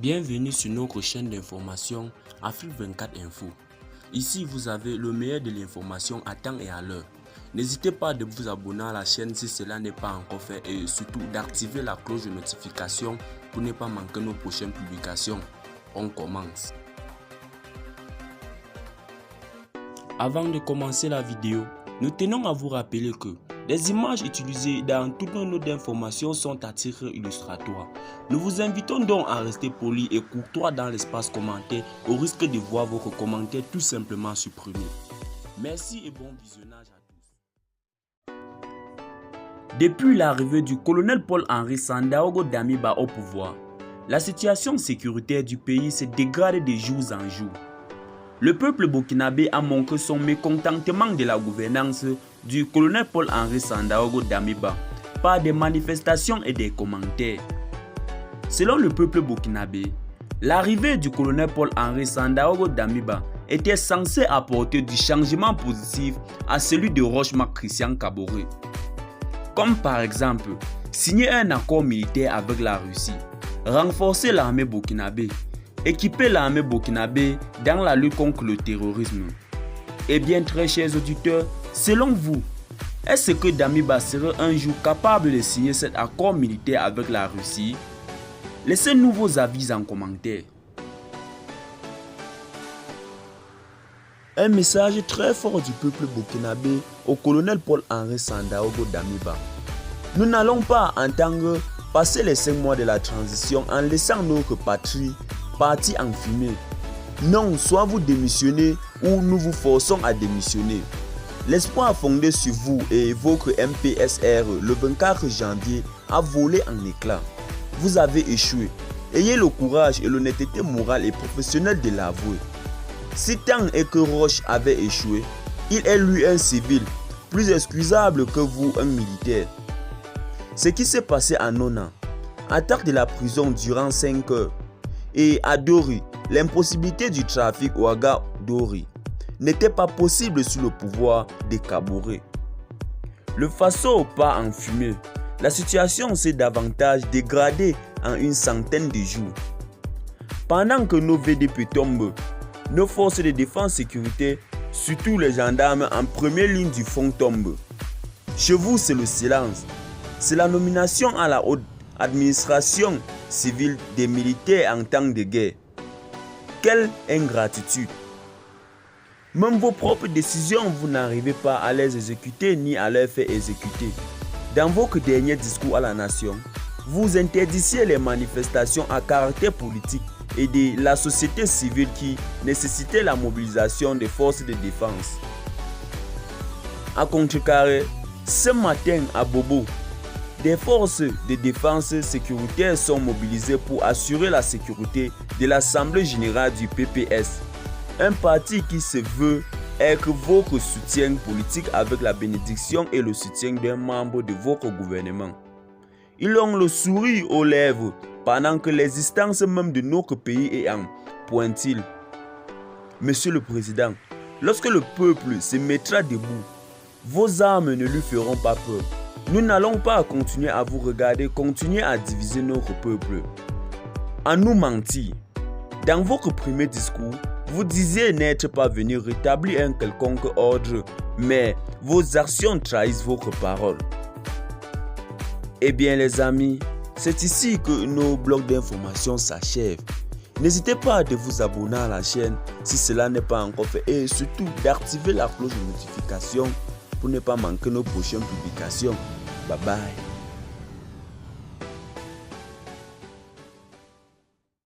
Bienvenue sur notre chaîne d'information Afrique 24 Info. Ici, vous avez le meilleur de l'information à temps et à l'heure. N'hésitez pas de vous abonner à la chaîne si cela n'est pas encore fait et surtout d'activer la cloche de notification pour ne pas manquer nos prochaines publications. On commence. Avant de commencer la vidéo, nous tenons à vous rappeler que les images utilisées dans toutes nos notes d'information sont à titre illustratoire. Nous vous invitons donc à rester poli et courtois dans l'espace commentaire au risque de voir votre commentaire tout simplement supprimé. Merci et bon visionnage à tous. Depuis l'arrivée du colonel Paul-Henri Sandaogo Damiba au pouvoir, la situation sécuritaire du pays se dégrade de jour en jour. Le peuple burkinabé a montré son mécontentement de la gouvernance du colonel Paul-Henri Sandaogo Damiba par des manifestations et des commentaires. Selon le peuple burkinabé, l'arrivée du colonel Paul-Henri Sandaogo Damiba était censée apporter du changement positif à celui de Roch-Marc Christian Kaboré. Comme par exemple, signer un accord militaire avec la Russie, renforcer l'armée burkinabé, équiper l'armée burkinabé dans la lutte contre le terrorisme. Eh bien, très chers auditeurs, selon vous, est-ce que Damiba serait un jour capable de signer cet accord militaire avec la Russie? Laissez-nous vos avis en commentaire. Un message très fort du peuple burkinabé au colonel Paul-Henri Sandaogo Damiba. Nous n'allons pas entendre passer les 5 mois de la transition en laissant notre patrie partie en fumée. Non, soit vous démissionnez ou nous vous forçons à démissionner. L'espoir fondé sur vous et votre MPSR le 24 janvier a volé en éclats. Vous avez échoué. Ayez le courage et l'honnêteté morale et professionnelle de l'avouer. Si tant est que Roch avait échoué, il est lui un civil, plus excusable que vous un militaire. Ce qui s'est passé à Nona, attaque de la prison durant 5 heures, et à Dori, l'impossibilité du trafic Ouaga-Dori n'était pas possible sous le pouvoir de Kaboré. Le Faso part en fumée. La situation s'est davantage dégradée en une centaine de jours. Pendant que nos VDP tombent, nos forces de défense et sécurité, surtout les gendarmes en première ligne du front tombent. Chez vous, c'est le silence. C'est la nomination à la haute administration civile des militaires en temps de guerre. Quelle ingratitude! Même vos propres décisions, vous n'arrivez pas à les exécuter ni à les faire exécuter. Dans votre dernier discours à la nation, vous interdissiez les manifestations à caractère politique et de la société civile qui nécessitaient la mobilisation des forces de défense. À contrecarré, ce matin à Bobo, des forces de défense sécuritaire sont mobilisées pour assurer la sécurité de l'Assemblée générale du PPS, un parti qui se veut être votre soutien politique avec la bénédiction et le soutien d'un membre de votre gouvernement. Ils ont le sourire aux lèvres pendant que l'existence même de notre pays est en pointille. Monsieur le Président, lorsque le peuple se mettra debout, vos armes ne lui feront pas peur. Nous n'allons pas continuer à vous regarder, continuer à diviser notre peuple, à nous mentir. Dans votre premier discours, vous disiez n'être pas venu rétablir un quelconque ordre, mais vos actions trahissent votre parole. Eh bien les amis, c'est ici que nos blocs d'information s'achèvent. N'hésitez pas à vous abonner à la chaîne si cela n'est pas encore fait et surtout d'activer la cloche de notification pour ne pas manquer nos prochaines publications. Bye bye.